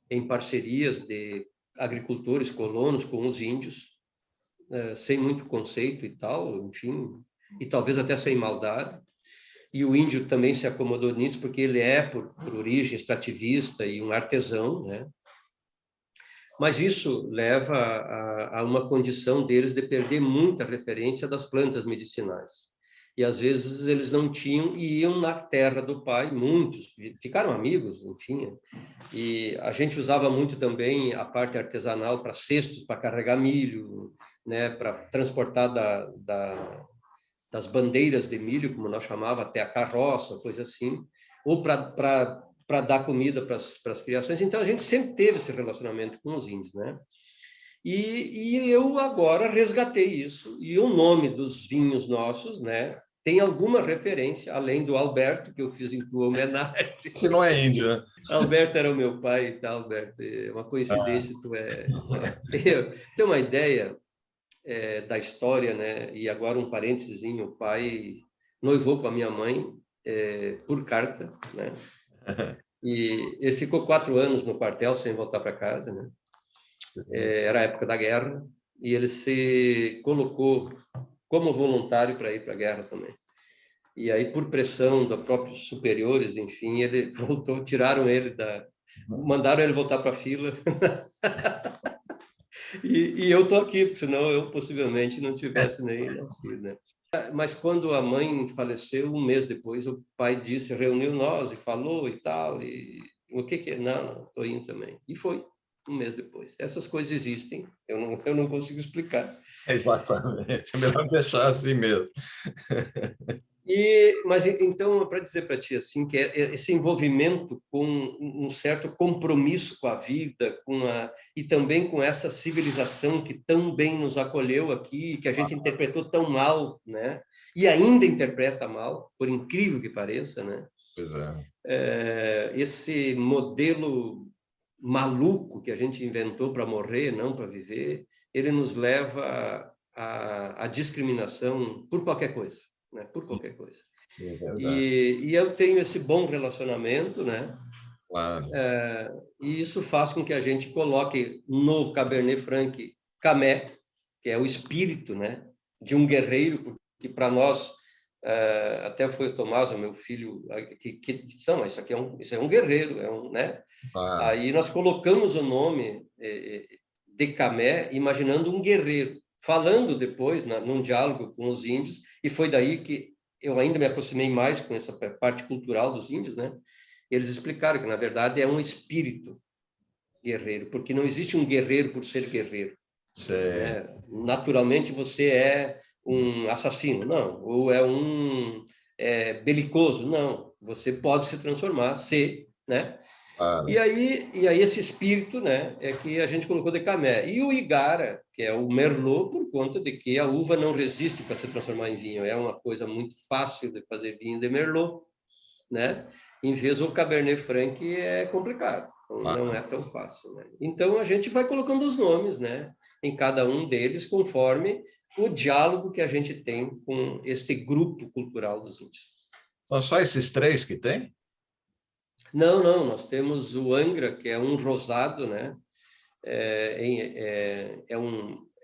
Em parcerias de agricultores colonos com os índios, sem muito conceito e tal, enfim, e talvez até sem maldade. E o índio também se acomodou nisso, porque ele é, por origem, extrativista e um artesão, né? Mas isso leva a uma condição deles de perder muita referência das plantas medicinais. E às vezes eles não tinham e iam na terra do pai, muitos ficaram amigos, enfim. E a gente usava muito também a parte artesanal para cestos, para carregar milho, né, para transportar das bandeiras de milho, como nós chamava, até a carroça, coisa assim, ou para dar comida para as criações. Então, a gente sempre teve esse relacionamento com os índios, né? E eu agora resgatei isso, e o nome dos vinhos nossos, né, tem alguma referência, além do Alberto, que eu fiz em tua homenagem. Se não é índio, né? Alberto era o meu pai, tá, Alberto? É uma coincidência, tu é... Tem uma ideia, da história, né? E agora um parênteses, o pai noivou com a minha mãe por carta, né? E ele ficou 4 anos no quartel sem voltar para casa, né? Era a época da guerra e ele se colocou como voluntário para ir para a guerra também. E aí, por pressão dos próprios superiores, enfim, ele voltou, mandaram ele voltar para a fila. E eu estou aqui, porque senão eu possivelmente não tivesse nem nascido, né? Mas quando a mãe faleceu, um mês depois, o pai reuniu nós e falou e tal, e O que que é? Não, não, estou indo também. E foi, um mês depois. Essas coisas existem, eu não consigo explicar. Exatamente. É melhor deixar assim mesmo. Mas então, para dizer para ti assim, que é esse envolvimento com um certo compromisso com a vida, e também com essa civilização que tão bem nos acolheu aqui, que a gente interpretou tão mal, né? E ainda interpreta mal, por incrível que pareça, né? Pois é. Esse modelo maluco que a gente inventou para morrer, não para viver, ele nos leva à discriminação por qualquer coisa, né? Por qualquer coisa. Sim, é verdade. E eu tenho esse bom relacionamento, né? Claro. E isso faz com que a gente coloque no Cabernet Franc Camé, que é o espírito, né, de um guerreiro, porque para nós, até foi o Tomás, o meu filho, que disse, não, isso é um guerreiro, né? Claro. Aí nós colocamos o nome de Camé, imaginando um guerreiro, falando depois, num diálogo com os índios, e foi daí que eu ainda me aproximei mais com essa parte cultural dos índios, né? Eles explicaram que, na verdade, é um espírito guerreiro, porque não existe um guerreiro por ser guerreiro, Sei. né? Naturalmente, você é um assassino, não, ou é um belicoso, não. Você pode se transformar, né? E Claro. aí esse espírito, né, é que a gente colocou de Camé. E o Igara, que é o Merlot, por conta de que a uva não resiste para se transformar em vinho. É uma coisa muito fácil de fazer vinho de Merlot, né? Em vez do Cabernet Franc é complicado, não Claro. é tão fácil, né? Então a gente vai colocando os nomes, né, em cada um deles conforme o diálogo que a gente tem com este grupo cultural dos índios. São só esses três que tem? Não, não, nós temos o Angra, que é um rosado, né? É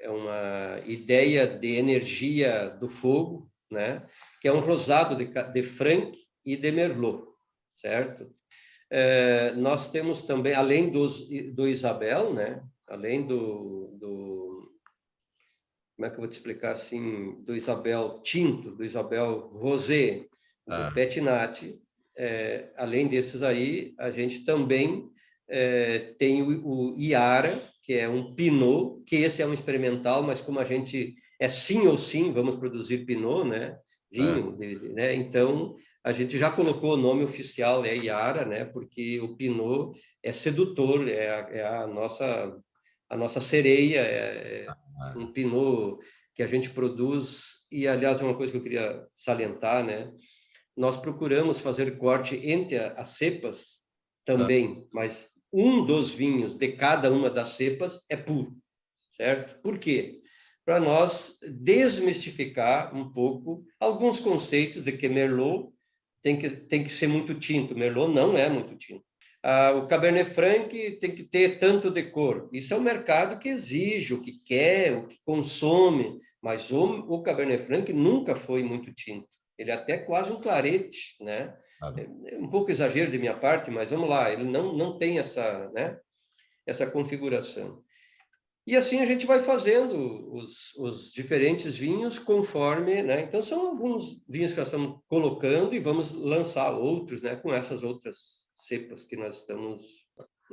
uma ideia de energia do fogo, né? Que é um rosado de Franc e de Merlot, certo? Nós temos também, além do Isabel, né? Além como é que eu vou te explicar assim, do Isabel tinto, do Isabel rosé, do Ah, Petinat, além desses aí, a gente também tem o Iara, que é um Pinot, que esse é um experimental, mas como a gente é sim ou sim, vamos produzir Pinot, né? é. Vinho, né? Então, a gente já colocou o nome oficial, é Iara, né? Porque o Pinot é sedutor, é a nossa sereia, Ah, um Pinot que a gente produz, e aliás é uma coisa que eu queria salientar, né? Nós procuramos fazer corte entre as cepas tá. também, mas um dos vinhos de cada uma das cepas é puro, certo? Por quê? Para nós desmistificar um pouco alguns conceitos de que Merlot tem que ser muito tinto. Merlot não é muito tinto. O Cabernet Franc tem que ter tanto de cor. Isso é um mercado que exige, o que quer, o que consome, mas o Cabernet Franc nunca foi muito tinto. Ele é até quase um clarete, né? Claro. É um pouco exagero de minha parte, mas vamos lá, ele não tem essa, né, essa configuração. E assim a gente vai fazendo os diferentes vinhos conforme, né? Então são alguns vinhos que nós estamos colocando e vamos lançar outros, né? Com essas outras cepas que nós estamos.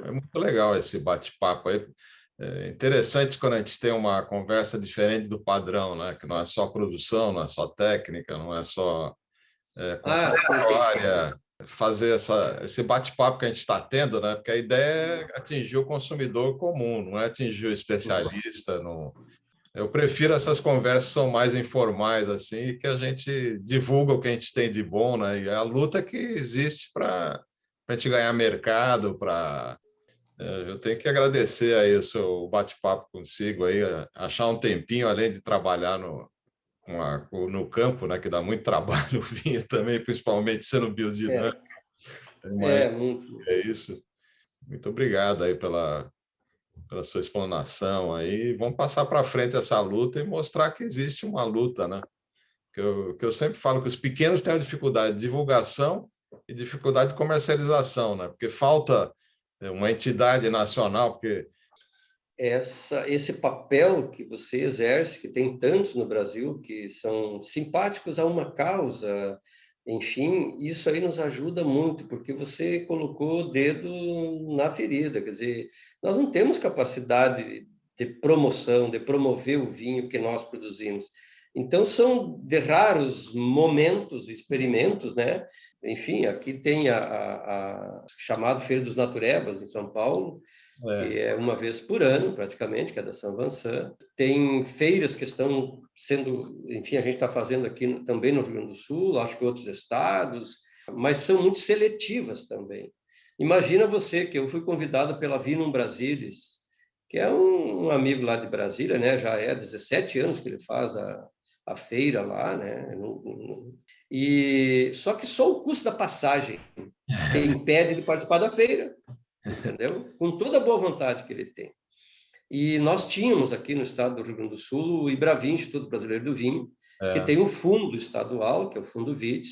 É muito legal esse bate-papo aí. É interessante quando a gente tem uma conversa diferente do padrão, né? Que não é só produção, não é só técnica, não é só contar Sim, sim. história, fazer esse bate-papo que a gente está tendo, né? Porque a ideia é atingir o consumidor comum, não é atingir o especialista. Não. Eu prefiro essas conversas que são mais informais, assim, que a gente divulga o que a gente tem de bom, né? E a luta que existe para a gente ganhar mercado, para eu tenho que agradecer aí o seu bate-papo consigo aí, achar um tempinho além de trabalhar no campo, né, que dá muito trabalho o vinho também, principalmente sendo biodinâmico. É, Mas muito. é isso. Muito obrigado aí pela sua explanação aí. Vamos passar para frente essa luta e mostrar que existe uma luta, né? Que eu sempre falo que os pequenos têm a dificuldade de divulgação e dificuldade de comercialização, né? Porque falta uma entidade nacional, porque Esse papel que você exerce, que tem tantos no Brasil que são simpáticos a uma causa, Enfim, isso aí nos ajuda muito, porque você colocou o dedo na ferida. Quer dizer, nós não temos capacidade de promoção, de promover o vinho que nós produzimos. Então, são de raros momentos, experimentos, né? Enfim, aqui tem a chamada Feira dos Naturebas, em São Paulo, que é uma vez por ano, praticamente, que é da São Vincent. Tem feiras que estão sendo, enfim, a gente está fazendo aqui também no Rio Grande do Sul, acho que outros estados, mas são muito seletivas também. Imagina você que eu fui convidado pela Vinum Brasilis, que é um amigo lá de Brasília, né? Já é 17 anos que ele faz a feira lá, né? E só que só o custo da passagem impede de participar da feira, entendeu? Com toda a boa vontade que ele tem. E nós tínhamos aqui no estado do Rio Grande do Sul o IBRAVIN, Instituto Brasileiro do Vinho, que tem um fundo estadual, que é o Fundo VITES,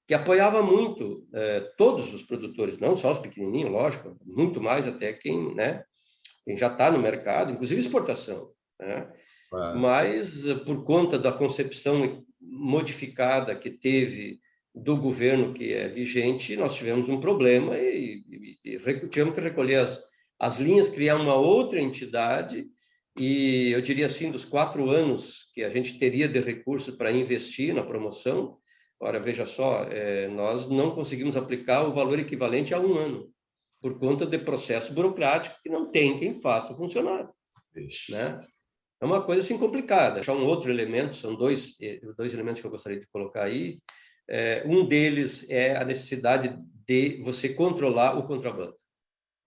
que apoiava muito todos os produtores, não só os pequenininhos, lógico, muito mais até quem, né, quem já está no mercado, inclusive exportação, né? Mas por conta da concepção modificada que teve do governo que é vigente, nós tivemos um problema e tivemos que recolher as linhas, criar uma outra entidade, e eu diria assim, dos 4 anos que a gente teria de recursos para investir na promoção, ora, veja só, nós não conseguimos aplicar o valor equivalente a 1 ano, por conta de processo burocrático que não tem quem faça funcionar, né? É uma coisa assim complicada. Só um outro elemento, são dois elementos que eu gostaria de colocar aí. Um deles é a necessidade de você controlar o contrabando.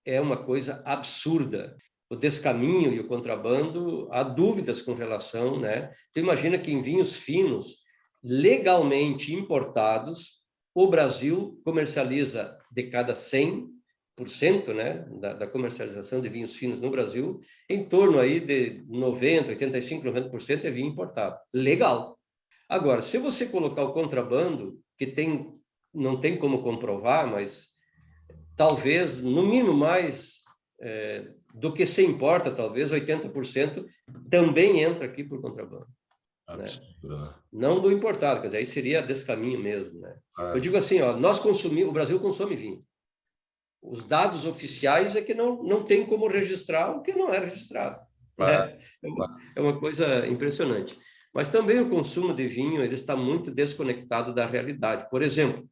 É uma coisa absurda. O descaminho e o contrabando, há dúvidas com relação, né? Então, imagina que em vinhos finos, legalmente importados, o Brasil comercializa de cada 100%, né, da comercialização de vinhos finos no Brasil, em torno aí de 90%, 85%, 90% é vinho importado. Legal. Agora, se você colocar o contrabando, que não tem como comprovar, mas talvez, no mínimo mais do que se importa, talvez 80% também entra aqui por contrabando. Absurdo, né? Não do importado, quer dizer, aí seria descaminho mesmo, né? Eu digo assim, ó, o Brasil consome vinho. Os dados oficiais é que não tem como registrar o que não é registrado. Né? É uma coisa impressionante. Mas também o consumo de vinho ele está muito desconectado da realidade. Por exemplo,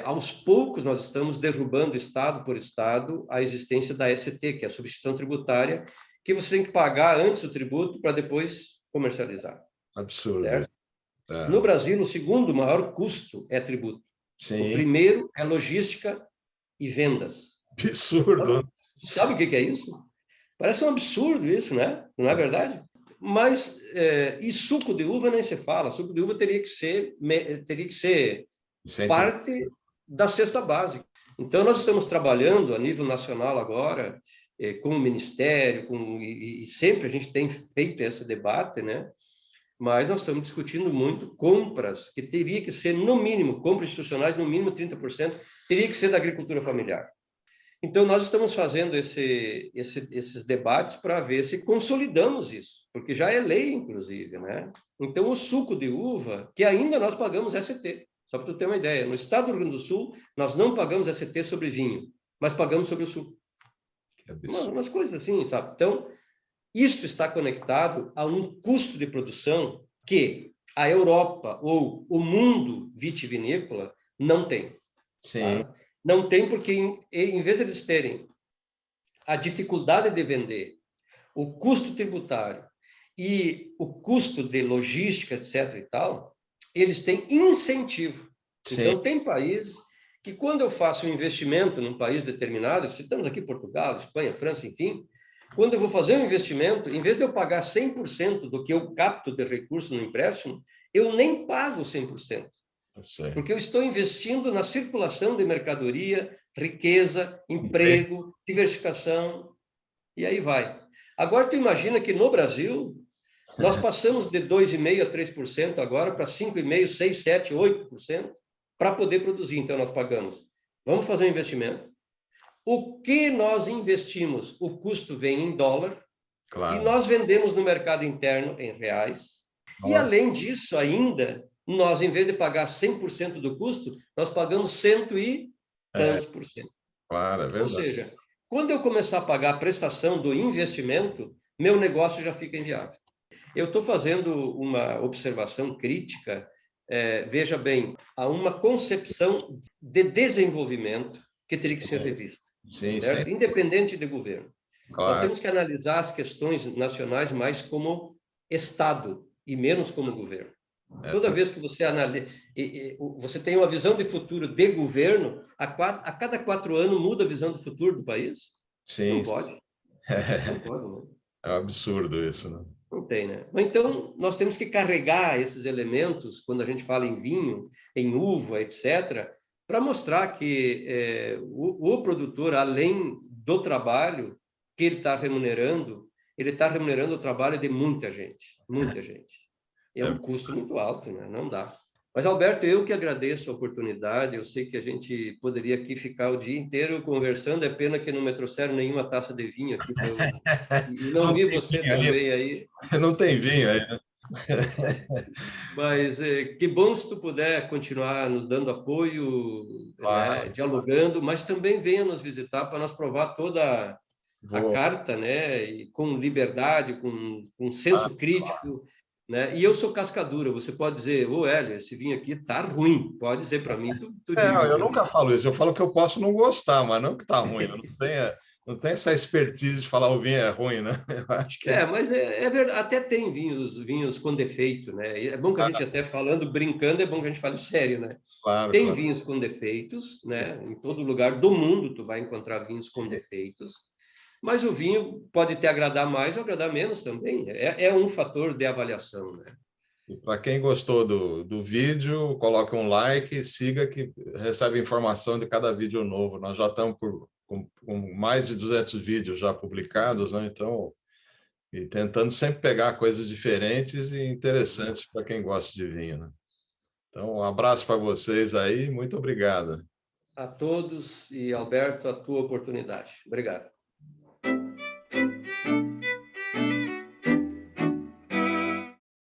aos poucos nós estamos derrubando, estado por estado, a existência da ST, que é a substituição tributária, que você tem que pagar antes o tributo para depois comercializar. Absurdo. Certo? No Brasil, o segundo maior custo é tributo. Sim. O primeiro é logística e vendas. Absurdo. Sabe o que é isso? Parece um absurdo isso, né? Não é verdade? Mas, e suco de uva nem se fala. Suco de uva teria que ser parte da cesta básica. Então, nós estamos trabalhando a nível nacional agora, com o Ministério, e sempre a gente tem feito esse debate, né? Mas nós estamos discutindo muito compras, que teria que ser, no mínimo, compras institucionais, no mínimo 30%, teria que ser da agricultura familiar. Então, nós estamos fazendo esses debates para ver se consolidamos isso, porque já é lei, inclusive, né? Então, o suco de uva, que ainda nós pagamos ST, só para tu ter uma ideia, no estado do Rio Grande do Sul, nós não pagamos ST sobre vinho, mas pagamos sobre o suco. Umas coisas assim, sabe? Então, isso está conectado a um custo de produção que a Europa ou o mundo vitivinícola não tem. Sim. Tá? Não tem porque, em vez de eles terem a dificuldade de vender, o custo tributário e o custo de logística, etc. e tal, eles têm incentivo. Sim. Então, tem países que, quando eu faço um investimento num país determinado, citamos aqui Portugal, Espanha, França, enfim, quando eu vou fazer um investimento, em vez de eu pagar 100% do que eu capto de recurso no empréstimo, eu nem pago 100%. Porque eu estou investindo na circulação de mercadoria, riqueza, emprego, diversificação, e aí vai. Agora, tu imagina que no Brasil, nós passamos de 2,5% a 3% agora para 5,5%, 6%, 7%, 8% para poder produzir. Então, nós pagamos. Vamos fazer um investimento. O que nós investimos, o custo vem em dólar, claro. E nós vendemos no mercado interno em reais. E, além disso, ainda, Nós, em vez de pagar 100% do custo, nós pagamos cento e tantos por cento. Claro, é Ou verdade. seja, quando eu começar a pagar a prestação do investimento, meu negócio já fica inviável. Eu estou fazendo uma observação crítica. Veja bem, há uma concepção de desenvolvimento que teria que ser revista, Sim, sim, certo? Independente de governo. Nós claro. temos que analisar as questões nacionais mais como Estado e menos como governo. É, Toda vez que você analisa, você tem uma visão de futuro de governo, a cada 4 anos muda a visão de futuro do país? Não sim, sim. pode. Não pode, não. É um absurdo isso, né? Não tem, né? Então, nós temos que carregar esses elementos, quando a gente fala em vinho, em uva, etc., para mostrar que o produtor, além do trabalho que ele está remunerando o trabalho de muita gente, muita gente. E é É, um custo muito alto, né? Não dá. Mas, Alberto, eu que agradeço a oportunidade. Eu sei que a gente poderia aqui ficar o dia inteiro conversando. É pena que não me trouxeram nenhuma taça de vinho aqui para eu. E não não vi tem você vinho aí, também aí. não tem vinho aí, né? Mas que bom se tu puder continuar nos dando apoio, né? Claro, Dialogando, mas também venha nos visitar para nós provar toda a vou. carta, né? E com liberdade, com senso crítico, né? E eu sou cascadura, você pode dizer, ô Hélio, esse vinho aqui tá ruim, pode dizer para mim, tu diz É, o eu que é nunca ruim. falo isso. Eu falo que eu posso não gostar, mas não que tá ruim. Eu não tenho essa expertise de falar o vinho é ruim, né? Eu acho que Mas é verdade, até tem vinhos com defeito, né? E é bom que a gente até falando, brincando, é bom que a gente fale sério, né? claro, Tem claro. vinhos com defeitos, né? Em todo lugar do mundo tu vai encontrar vinhos com defeitos, mas o vinho pode te agradar mais ou agradar menos também. É um fator de avaliação, né? E para quem gostou do vídeo, coloque um like e siga que recebe informação de cada vídeo novo. Nós já estamos com mais de 200 vídeos já publicados, né? Então, e tentando sempre pegar coisas diferentes e interessantes para quem gosta de vinho, né? Então, um abraço para vocês aí, muito obrigado. A todos e Alberto, a tua oportunidade. Obrigado.